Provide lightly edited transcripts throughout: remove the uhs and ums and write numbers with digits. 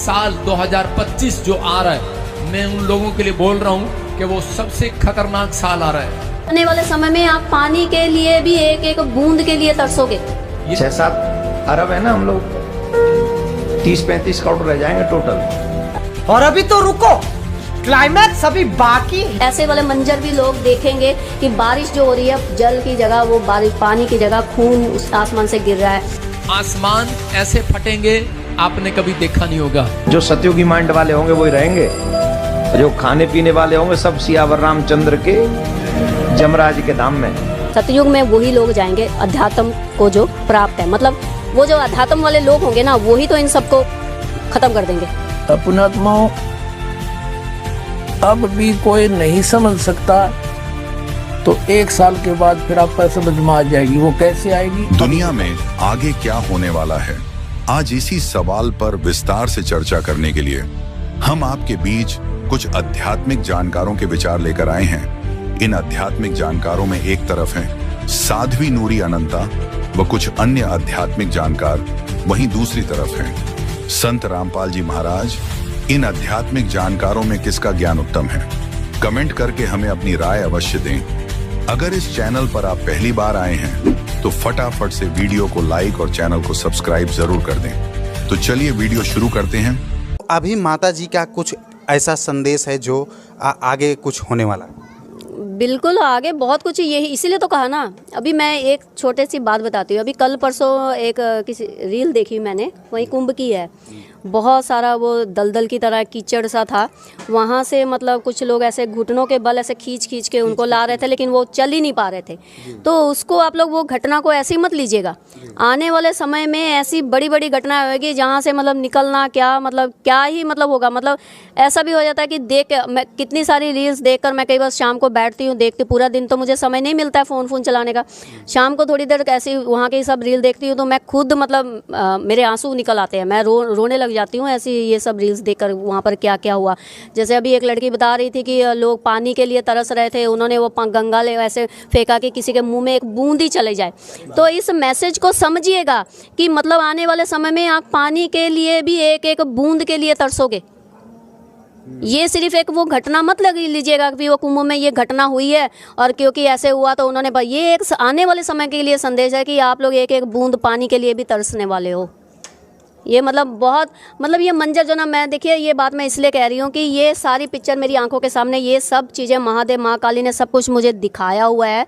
साल 2025 जो आ रहा है, मैं उन लोगों के लिए बोल रहा हूँ कि वो सबसे खतरनाक साल आ रहा है। आने वाले समय में आप पानी के लिए भी एक एक बूंद के लिए तरसोगे। 6-7 अरब है ना, हम लोग 30-35 करोड़ रह जाएंगे टोटल। और अभी तो रुको, क्लाइमैक्स अभी बाकी। ऐसे वाले मंजर भी लोग देखेंगे कि बारिश जो हो रही है, जल की जगह वो बारिश, पानी की जगह खून उस आसमान से गिर रहा है। आसमान ऐसे फटेंगे आपने कभी देखा नहीं होगा। जो सतयुगी माइंड वाले होंगे वही रहेंगे, जो खाने पीने वाले होंगे सब सियावर रामचंद्र के जमराज के धाम में। सतयुग में वही लोग जाएंगे अध्यात्म को जो प्राप्त है, मतलब वो जो अध्यात्म वाले लोग होंगे ना, वही तो इन सबको खत्म कर देंगे। अपनात्माओं, अब भी कोई नहीं समझ सकता तो 1 साल के बाद फिर आपको समझ में आ जाएगी। वो कैसे आएगी? दुनिया में आगे क्या होने वाला है, आज इसी सवाल पर विस्तार से चर्चा करने के लिए हम आपके बीच कुछ आध्यात्मिक जानकारों के विचार लेकर आए हैं। इन आध्यात्मिक जानकारों में एक तरफ हैं साध्वी नूरी अनंता व कुछ अन्य आध्यात्मिक जानकार, वहीं दूसरी तरफ हैं संत रामपाल जी महाराज। इन आध्यात्मिक जानकारों में किसका ज्ञान उत्तम है? कमेंट करके हमें अपनी राय अवश्य दें। अगर इस चैनल पर आप पहली बार आए हैं तो फटाफट से वीडियो को लाइक और चैनल को सब्सक्राइब जरूर कर दें। तो चलिए वीडियो शुरू करते हैं। अभी माता जी का कुछ ऐसा संदेश है जो आगे कुछ होने वाला है? बिल्कुल, आगे बहुत कुछ, यही इसीलिए तो कहा ना। अभी मैं एक छोटे सी बात बताती हूँ। अभी कल परसों एक किसी रील देखी मैंने, वहीं कुंभ की है। बहुत सारा वो दलदल की तरह कीचड़ सा था, वहाँ से मतलब कुछ लोग ऐसे घुटनों के बल ऐसे खींच खींच के उनको ला रहे थे, लेकिन वो चल ही नहीं पा रहे थे। तो उसको आप लोग वो घटना को ऐसे ही मत लीजिएगा। आने वाले समय में ऐसी बड़ी बड़ी घटना होगी जहाँ से मतलब निकलना क्या, मतलब क्या ही मतलब होगा। मतलब ऐसा भी हो जाता है कि देख मैं कितनी सारी रील्स देखकर मैं कई बार शाम को बैठती हूँ, देखती, पूरा दिन तो मुझे समय नहीं मिलता है फ़ोन चलाने का। शाम को थोड़ी देर ऐसी वहाँ की सब रील देखती हूँ तो मैं खुद मतलब मेरे आंसू निकल आते हैं, मैं रोने लग जाती हूँ ऐसी ये सब रील्स देखकर। वहाँ पर क्या क्या हुआ, जैसे अभी एक लड़की बता रही थी कि लोग पानी के लिए तरस रहे थे, उन्होंने वो गंगा ले ऐसे फेंका कि किसी के मुंह में एक बूंद ही चले जाए। तो इस मैसेज को समझिएगा कि मतलब आने वाले समय में आप पानी के लिए भी एक एक बूंद के लिए तरसोगे। ये सिर्फ एक वो घटना मत लग लीजिएगा कि वो कुंभ में ये घटना हुई है और क्योंकि ऐसे हुआ तो उन्होंने, ये एक आने वाले समय के लिए संदेश है कि आप लोग एक एक बूंद पानी के लिए भी तरसने वाले हो। ये मतलब बहुत, मतलब ये मंजर जो ना, मैं देखिए ये बात मैं इसलिए कह रही हूँ कि ये सारी पिक्चर मेरी आंखों के सामने, ये सब चीज़ें महादेव महाकाली ने सब कुछ मुझे दिखाया हुआ है।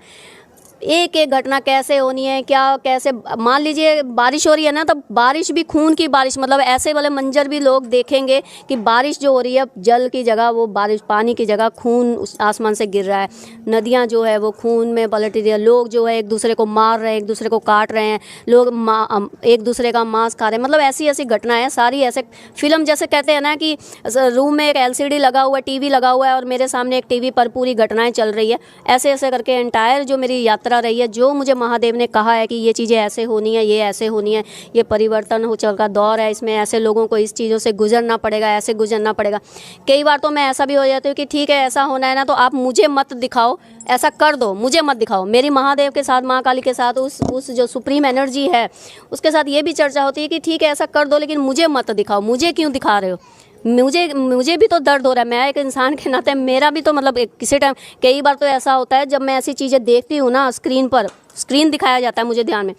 एक एक घटना कैसे होनी है, क्या कैसे, मान लीजिए बारिश हो रही है ना, तो बारिश भी खून की बारिश, मतलब ऐसे वाले मंजर भी लोग देखेंगे कि बारिश जो हो रही है, जल की जगह वो बारिश, पानी की जगह खून उस आसमान से गिर रहा है। नदियाँ जो है वो खून में पलट रही है। लोग जो है एक दूसरे को मार रहे हैं, एक दूसरे को काट रहे हैं, लोग एक दूसरे का मांस खा रहे हैं। मतलब ऐसी ऐसी घटनाएं सारी, ऐसे फिल्म जैसे कहते हैं ना कि रूम में एक LCD लगा हुआ है, TV लगा हुआ है और मेरे सामने एक TV पर पूरी घटनाएं चल रही है। ऐसे ऐसे करके एंटायर जो मेरी यात्रा रही है, जो मुझे महादेव ने कहा है कि ये चीज़ें ऐसे होनी है, ये ऐसे होनी है, ये परिवर्तन हो चल का दौर है, इसमें ऐसे लोगों को इस चीज़ों से गुजरना पड़ेगा, ऐसे गुजरना पड़ेगा। कई बार तो मैं ऐसा भी हो जाती हूँ कि ठीक है ऐसा होना है ना, तो आप मुझे मत दिखाओ, ऐसा कर दो, मुझे मत दिखाओ। मेरी महादेव के साथ, महाकाली के साथ, उस जो सुप्रीम एनर्जी है उसके साथ ये भी चर्चा होती है कि ठीक है ऐसा कर दो, लेकिन मुझे मत दिखाओ। मुझे क्यों दिखा रहे हो? मुझे भी तो दर्द हो रहा है। मैं एक इंसान के नाते मेरा भी तो मतलब किसी टाइम, कई बार तो ऐसा होता है जब मैं ऐसी चीज़ें देखती हूँ ना, स्क्रीन दिखाया जाता है मुझे ध्यान में,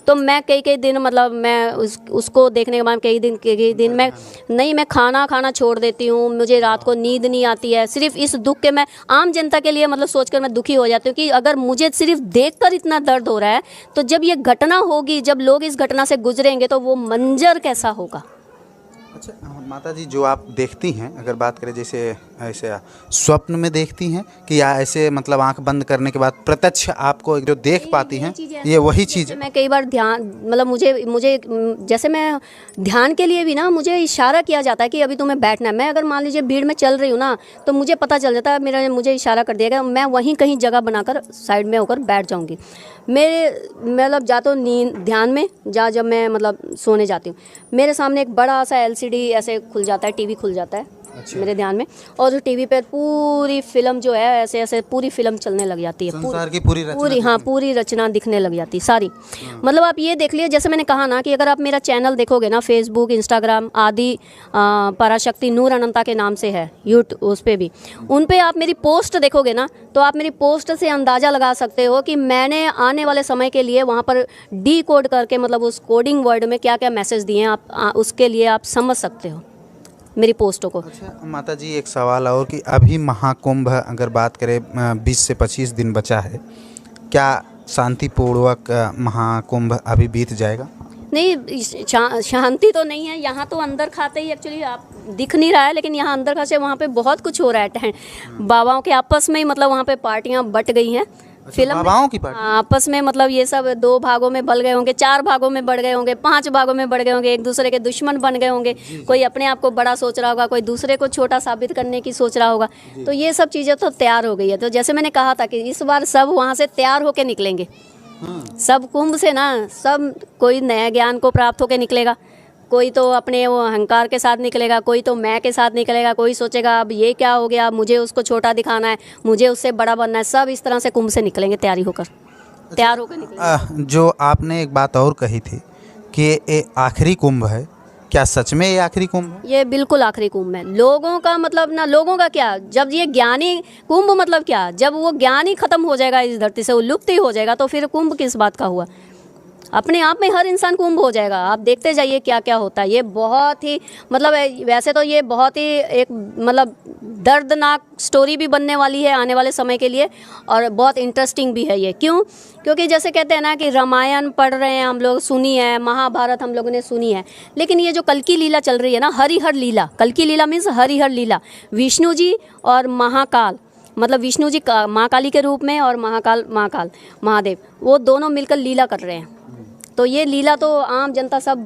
तो मैं कई दिन मतलब मैं उसको देखने के बाद कई दिन मैं खाना छोड़ देती हूँ। मुझे रात को नींद नहीं आती है, सिर्फ इस दुख के, मैं आम जनता के लिए मतलब सोचकर मैं दुखी हो जाती हूँ कि अगर मुझे सिर्फ देखकर इतना दर्द हो रहा है तो जब ये घटना होगी, जब लोग इस घटना से गुजरेंगे तो वो मंजर कैसा होगा। अच्छा माता जी, जो आप देखती हैं, अगर बात करें जैसे ऐसे स्वप्न में देखती हैं कि या ऐसे मतलब आंख बंद करने के बाद प्रत्यक्ष आपको जो देख पाती हैं, ये वही चीज़ है? मैं कई बार ध्यान, मतलब मुझे जैसे मैं ध्यान के लिए भी ना, मुझे इशारा किया जाता है कि अभी तुम्हें बैठना है। मैं अगर मान लीजिए भीड़ में चल रही हूँ ना, तो मुझे पता चल जाता है, मुझे इशारा कर दिया गया, मैं वहीं कहीं जगह बनाकर साइड में होकर बैठ जाऊँगी। मतलब जा तो नींद ध्यान में जब मैं मतलब सोने जाती हूँ, मेरे सामने एक बड़ा सा एलसीडी ऐसे खुल जाता है, टीवी खुल जाता है मेरे ध्यान में, और टीवी पे पूरी फिल्म जो है ऐसे ऐसे पूरी फिल्म चलने लग जाती है, संसार की पूरी रचना पूरी, हाँ पूरी रचना दिखने लग जाती है सारी। मतलब आप ये देख लिए, जैसे मैंने कहा ना कि अगर आप मेरा चैनल देखोगे ना, फेसबुक, इंस्टाग्राम आदि, पराशक्ति नूर अनंता के नाम से है, यूट्यूब उस पर भी, उन पे आप मेरी पोस्ट देखोगे ना, तो आप मेरी पोस्ट से अंदाज़ा लगा सकते हो कि मैंने आने वाले समय के लिए वहाँ पर डी कोड करके, मतलब उस कोडिंग वर्ड में क्या क्या मैसेज दिए हैं, आप उसके लिए आप समझ सकते हो मेरी पोस्टों को। अच्छा माता जी, एक सवाल और कि अभी महाकुंभ अगर बात करें 20 से 25 दिन बचा है, क्या शांतिपूर्वक महाकुंभ अभी बीत जाएगा? नहीं, शांति तो नहीं है यहाँ, तो अंदर खाते ही एक्चुअली आप दिख नहीं रहा है, लेकिन यहाँ अंदर खाते वहाँ पे बहुत कुछ हो रहा है बाबाओं के आपस में ही, मतलब वहाँ पे पार्टियाँ बट गई हैं। फिल्म बाबाओं की पार्टी आपस में, मतलब ये सब 2 भागों में बल गए होंगे, 4 भागों में बढ़ गए होंगे, 5 भागों में बढ़ गए होंगे, एक दूसरे के दुश्मन बन गए होंगे। कोई अपने आप को बड़ा सोच रहा होगा, कोई दूसरे को छोटा साबित करने की सोच रहा होगा। तो ये सब चीज़ें तो तैयार हो गई है। तो जैसे मैंने कहा था कि इस बार सब वहाँ से तैयार होके निकलेंगे, सब कुंभ से ना, सब कोई नया ज्ञान को प्राप्त होके निकलेगा, कोई तो अपने वो अहंकार के साथ निकलेगा, कोई तो मैं के साथ निकलेगा, कोई सोचेगा अब ये क्या हो गया, मुझे उसको छोटा दिखाना है, मुझे उससे बड़ा बनना है। सब इस तरह से कुंभ से निकलेंगे, तैयार होकर निकलेंगे। जो आपने एक बात और कही थी कि ये आखिरी कुंभ है, क्या सच में ये आखिरी कुंभ है? ये बिल्कुल आखिरी कुंभ है। लोगों का मतलब ना, लोगों का क्या, जब ये ज्ञानी कुंभ, मतलब क्या, जब वो ज्ञान ही खत्म हो जाएगा इस धरती से, वो लुप्त ही हो जाएगा, तो फिर कुंभ किस बात का हुआ? अपने आप में हर इंसान कुंभ हो जाएगा। आप देखते जाइए क्या क्या होता है। ये बहुत ही मतलब वैसे तो ये बहुत ही एक मतलब दर्दनाक स्टोरी भी बनने वाली है आने वाले समय के लिए, और बहुत इंटरेस्टिंग भी है ये। क्यों? क्योंकि जैसे कहते हैं ना कि रामायण पढ़ रहे हैं हम लोग, सुनी है, महाभारत हम लोगों ने सुनी है, लेकिन ये जो कल की लीला चल रही है ना, हरिहर लीला, कल की लीला मीन्स हरिहर लीला, विष्णु जी और महाकाल, मतलब विष्णु जी माँ काली के रूप में और महाकाल महादेव, वो दोनों मिलकर लीला कर रहे हैं। तो ये लीला तो आम जनता सब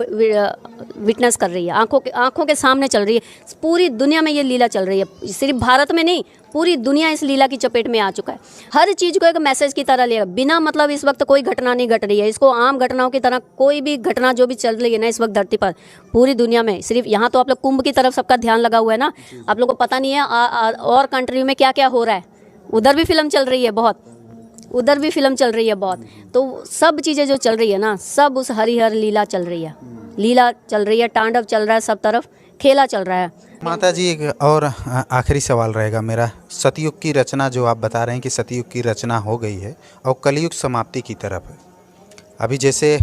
विटनेस कर रही है, आंखों के सामने चल रही है। पूरी दुनिया में ये लीला चल रही है, सिर्फ भारत में नहीं, पूरी दुनिया इस लीला की चपेट में आ चुका है। हर चीज़ को एक मैसेज की तरह लिया, बिना मतलब इस वक्त कोई घटना नहीं घट रही है, इसको आम घटनाओं की तरह कोई भी घटना जो भी चल रही है ना इस वक्त धरती पर, पूरी दुनिया में, सिर्फ यहाँ तो आप लोग कुंभ की तरफ सबका ध्यान लगा हुआ है ना, आप लोगों को पता नहीं है और कंट्री में क्या क्या हो रहा है। उधर भी फिल्म चल रही है बहुत, उधर भी फिल्म चल रही है बहुत। तो सब चीज़ें जो चल रही है ना, सब उस हरिहर लीला चल रही है, लीला चल रही है, तांडव चल रहा है, सब तरफ खेला चल रहा है। माता जी, एक और आखिरी सवाल रहेगा मेरा। सतयुग की रचना जो आप बता रहे हैं कि सतयुग की रचना हो गई है और कलयुग समाप्ति की तरफ है, अभी जैसे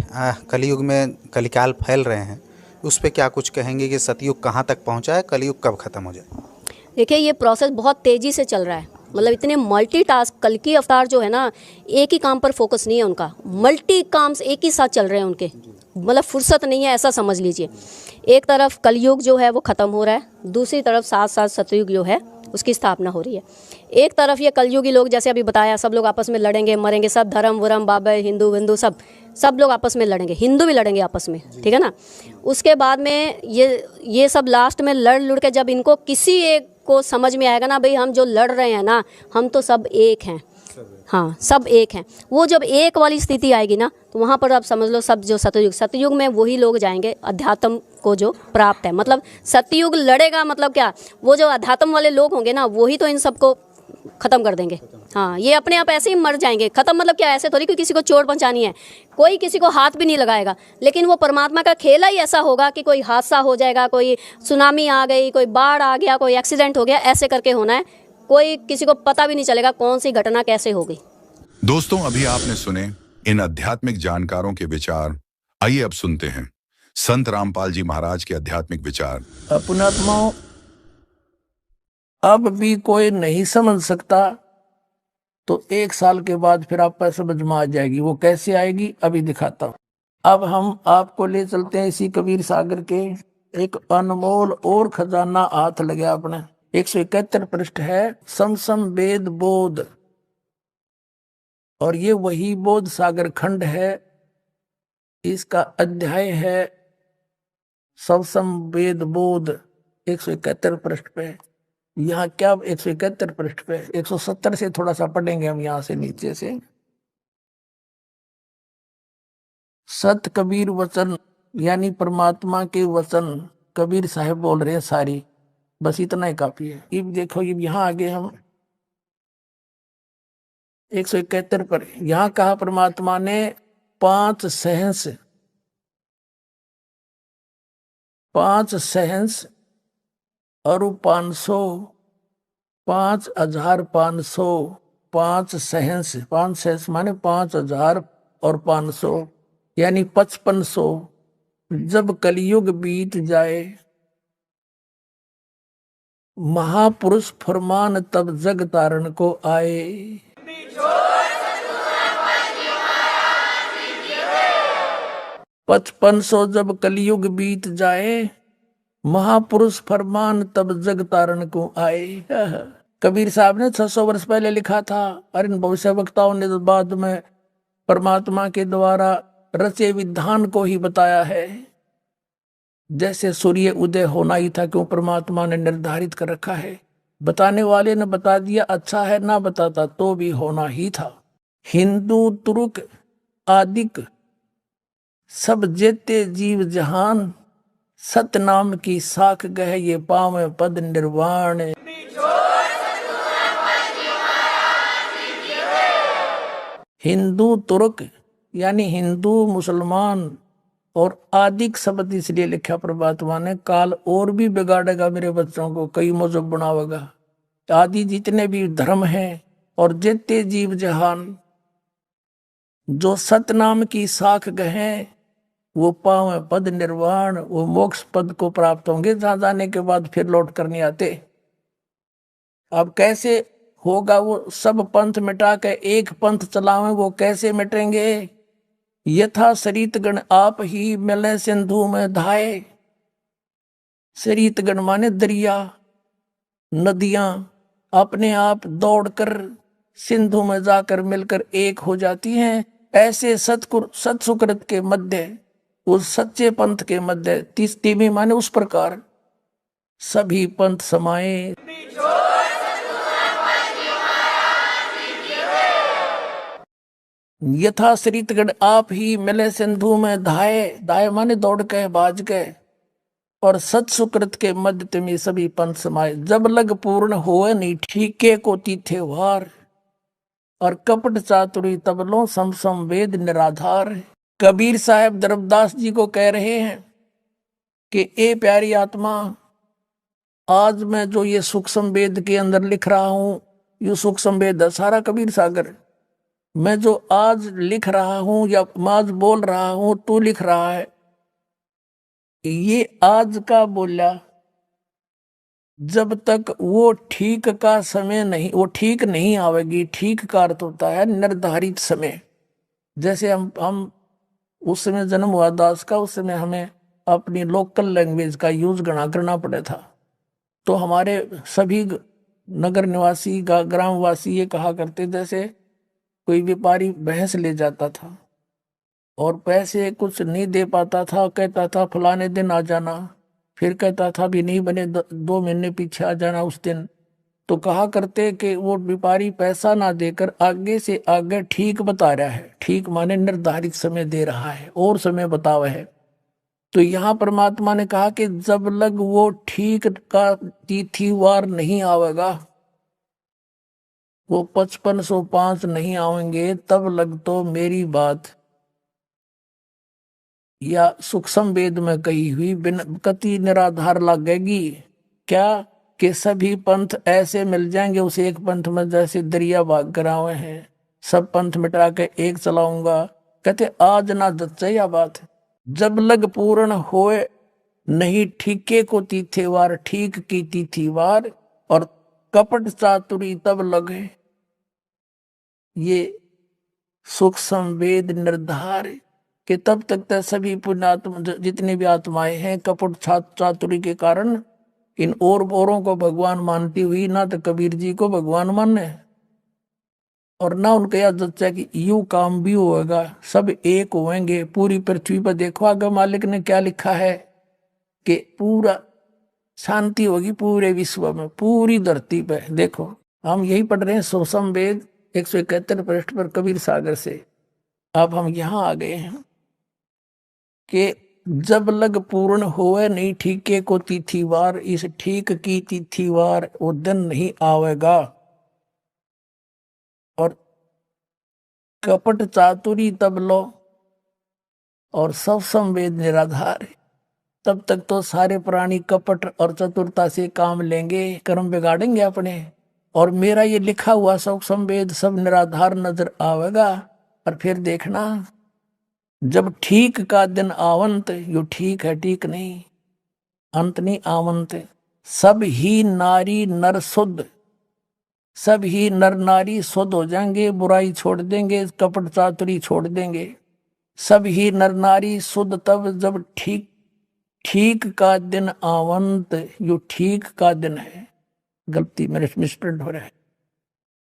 कलयुग में कलिकाल फैल रहे हैं, उस पर क्या कुछ कहेंगे कि सतयुग कहाँ तक पहुँचा है, कलयुग कब ख़त्म हो जाए? देखिए, ये प्रोसेस बहुत तेज़ी से चल रहा है, मतलब इतने मल्टीटास्क, कल की अवतार जो है ना, एक ही काम पर फोकस नहीं है उनका, मल्टी काम्स एक ही साथ चल रहे हैं उनके, मतलब फुर्सत नहीं है, ऐसा समझ लीजिए। एक तरफ कलयुग जो है वो ख़त्म हो रहा है, दूसरी तरफ साथ साथ सतयुग जो है उसकी स्थापना हो रही है। एक तरफ ये कलयुगी लोग, जैसे अभी बताया, सब लोग आपस में लड़ेंगे मरेंगे, सब धर्म वरम बाबा हिंदू विंदू सब लोग आपस में लड़ेंगे, हिंदू भी लड़ेंगे आपस में, ठीक है ना। उसके बाद में ये सब लास्ट में लड़ के जब इनको किसी एक को समझ में आएगा ना, भाई हम जो लड़ रहे हैं ना, हम तो सब एक हैं, हाँ सब एक हैं, वो जब एक वाली स्थिति आएगी ना, तो वहाँ पर आप समझ लो सब जो सतयुग में वही लोग जाएंगे अध्यात्म को जो प्राप्त है। मतलब सतयुग लड़ेगा, मतलब क्या, वो जो अध्यात्म वाले लोग होंगे ना, वही तो इन सबको ख़त्म कर देंगे। हाँ, ये अपने आप ऐसे ही मर जाएंगे। ख़त्म मतलब क्या, ऐसे थोड़ी कि किसी को चोट पहुंचानी है, कोई किसी को हाथ भी नहीं लगाएगा, लेकिन वो परमात्मा का खेला ही ऐसा होगा कि कोई हादसा हो जाएगा, कोई सुनामी आ गई, कोई बाढ़ आ गया, कोई एक्सीडेंट हो गया, ऐसे करके होना है। कोई किसी को पता भी नहीं चलेगा कौन सी घटना कैसे हो गई। दोस्तों, अभी आपने सुने इन आध्यात्मिक जानकारों के विचार। आइए अब सुनते हैं संत रामपाल जी महाराज के आध्यात्मिक विचार। पुण्यात्माओं, अब भी कोई नहीं समझ सकता तो 1 साल के बाद फिर आप पर समझ में आ जाएगी। वो कैसे आएगी अभी दिखाता हूँ। अब हम आपको ले चलते हैं इसी कबीर सागर के एक अनमोल और खजाना हाथ लगे अपने। 171 पृष्ठ है, समसम वेद बोध, और ये वही बोध सागर खंड है। इसका अध्याय है समसम वेद बोध, 171 पृष्ठ पे। यहाँ क्या 171 पृष्ठ पे, 170 से थोड़ा सा पढ़ेंगे हम यहाँ से नीचे से। सत कबीर वचन यानी परमात्मा के वचन कबीर साहब बोल रहे हैं सारी, बस इतना ही काफी है। अब देखो ये यहाँ आगे हम 171 पर यहाँ कहा परमात्मा ने 5 सहंस 5 और 500 5500 5 सहंस 5 सहंस माने 5000 और 500 यानी 5500 जब कलयुग बीत जाए महापुरुष फरमान तब जग तारण को आए। 5500 जब कलयुग बीत जाए महापुरुष फरमान तब जग तारण को आए। कबीर साहब ने 600 वर्ष पहले लिखा था और इन भविष्य वक्ताओं ने तो बाद में परमात्मा के द्वारा रचे विधान को ही बताया है। जैसे सूर्य उदय होना ही था, क्यों परमात्मा ने निर्धारित कर रखा है। बताने वाले ने बता दिया, अच्छा है, ना बताता तो भी होना ही था। हिंदू तुर्क आदिक सब जेते जीव जहान सतनाम की साख गह ये पावे पद निर्वाण। हिंदू तुर्क यानी हिंदू मुसलमान और आदिक शब्द इसलिए लिखा परमात्मा ने, काल और भी बिगाड़ेगा मेरे बच्चों को, कई मजहब बनावेगा। आदि जितने भी धर्म हैं और जितने जीव जहान जो सतनाम की साख गहे वो पावे पद निर्वाण, वो मोक्ष पद को प्राप्त होंगे जहां जाने के बाद फिर लौट कर नहीं आते। अब कैसे होगा वो सब पंथ मिटा के एक पंथ चलावे, वो कैसे मिटेंगे। यथा सरितगण आप ही मिले सिंधु में धाये। सरितगण माने दरिया नदियां अपने आप दौड़कर सिंधु में जाकर मिलकर एक हो जाती हैं। ऐसे सत्सुकृत के मध्य उस सच्चे पंथ के मध्य तिमी माने उस प्रकार सभी पंथ समाये। यथा सरितगण आप ही मिले सिंधु में धाये, धाये माने दौड़ के बाज गए, और सत्सुकृत के मध्य तिमी सभी पंथ समाये। जब लग पूर्ण होए नहीं ठीके को तीथे वार, और कपट चातुरी तबलों समसम वेद निराधार। कबीर साहब धर्मदास जी को कह रहे हैं कि ए प्यारी आत्मा, आज मैं जो ये सूक्ष्म वेद के अंदर लिख रहा हूं, ये सूक्ष्म वेद है सारा कबीर सागर। मैं जो आज लिख रहा हूं या आज बोल रहा हूं, तू लिख रहा है, ये आज का बोला। जब तक वो ठीक का समय नहीं, वो ठीक नहीं आवेगी। ठीक का अर्थ होता है निर्धारित समय। जैसे हम उस समय जन्म हुआ दास का, उस समय हमें अपनी लोकल लैंग्वेज का यूज करना पड़ा था। तो हमारे सभी नगर निवासी ग्रामवासी ये कहा करते, जैसे कोई व्यापारी भैंस ले जाता था और पैसे कुछ नहीं दे पाता था, कहता था फलाने दिन आ जाना, फिर कहता था भी नहीं बने 2 महीने पीछे आ जाना उस दिन। तो कहा करते कि वो व्यापारी पैसा ना देकर आगे से आगे ठीक बता रहा है। ठीक माने निर्धारित समय दे रहा है और समय बतावा है। तो यहाँ परमात्मा ने कहा कि जब लग वो ठीक का तिथिवार नहीं आवेगा, वो 5505 नहीं आवेंगे, तब लग तो मेरी बात या सूक्ष्म वेद में कही हुई बिन कति निराधार लगेगी। क्या कि सभी पंथ ऐसे मिल जाएंगे उस एक पंथ में, जैसे दरिया भाग करावे हैं, सब पंथ मिटा के एक चलाऊंगा। कहते आज ना जच्चे या बात है। जब लग पूर्ण होए नहीं ठीके को तीथेवार, ठीक की तिथिवार, और कपट चातुरी तब लगे। ये सूक्ष्म वेद निर्धार कि तब तक तो सभी पुण्यात्मा जितनी भी आत्माएं हैं कपट चातुरी के कारण इन औरों को भगवान मानती हुई ना तो कबीर जी को भगवान माने और ना उनका याद जच्चा कि यू काम भी होगा, सब एक होंगे। पूरी पृथ्वी पर देखो आगे मालिक ने क्या लिखा है कि पूरा शांति होगी पूरे विश्व में, पूरी धरती पे। देखो हम यही पढ़ रहे हैं सूक्ष्म वेद 171 पृष्ठ पर कबीर सागर से। अब हम यहाँ आ गए हैं कि जब लग पूर्ण होए नहीं ठीके को तिथि वार, इस ठीक की तिथि वार वो दिन नहीं आवेगा। और कपट चातुरी तब लो और सब संवेद निराधार है। तब तक तो सारे प्राणी कपट और चतुरता से काम लेंगे, कर्म बिगाड़ेंगे अपने, और मेरा ये लिखा हुआ सब संवेद सब निराधार नजर आवेगा। और फिर देखना जब ठीक का दिन आवंत, यो ठीक है ठीक नहीं, अंत नहीं आवंत, सब ही नारी नर शुद्ध, सब ही नर नारी शुद्ध हो जाएंगे, बुराई छोड़ देंगे, कपट चातुरी छोड़ देंगे। सब ही नर नारी शुद्ध तब जब ठीक ठीक का दिन आवंत, यो ठीक का दिन है, गलती मेरे मिसप्रिंट हो रहा है।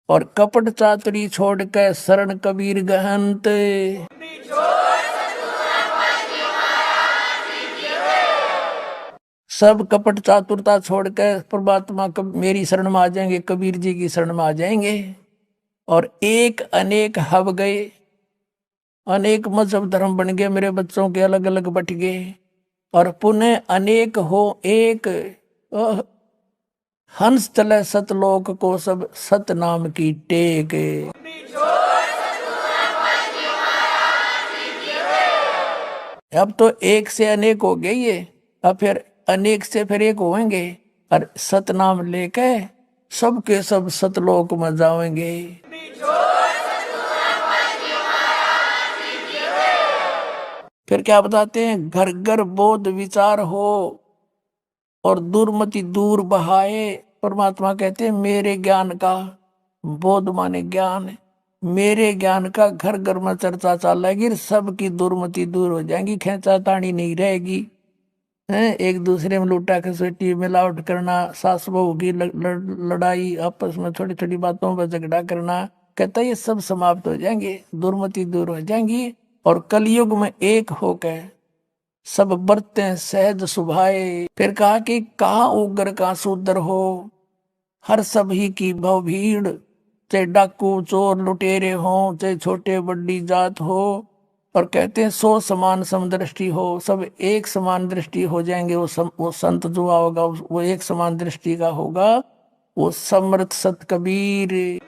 और कपट चातुरी छोड़ के शरण कबीर गहंत, सब कपट चातुरता छोड़ के परमात्मा मेरी शरण में आ जाएंगे, कबीर जी की शरण में आ जाएंगे। और एक अनेक हब गए, अनेक मजहब धर्म बन गए, मेरे बच्चों के अलग अलग बट गए। और पुनः अनेक हो एक, हंस चले सतलोक को सब सत नाम की टेक। अब तो एक से अनेक हो गई है, अब फिर अनेक से फिर एक होंगे, और सतनाम लेके सबके सब सतलोक में जाएंगे। फिर क्या बताते हैं, घर घर बोध विचार हो और दुर्मति दूर बहाए। परमात्मा कहते हैं मेरे ज्ञान का, बोध माने ज्ञान, मेरे ज्ञान का घर घर में चर्चा चलेगी, सबकी दुर्मति दूर हो जाएगी, खेचा तानी नहीं रहेगी। एक दूसरे में लूटा खसोटी, मिलावट करना, सास बहू की लड़ाई, आपस में छोटी छोटी बातों पर झगड़ा करना, कहता ये सब समाप्त हो जाएंगे, दुर्मति दूर हो जाएंगी। और कलयुग में एक होकर सब बरतें सहज सुभाए। फिर कहा कि कहाँ उग्र का शूद्र हो, हर सभी की भव भीड़, चाहे डाकू चोर लुटेरे हो, चाहे छोटे बड़ी जात हो। और कहते हैं सो समान समदृष्टि हो, सब एक समान दृष्टि हो जाएंगे। वो संत जो होगा वो एक समान दृष्टि का होगा, वो समर्थ सत कबीर।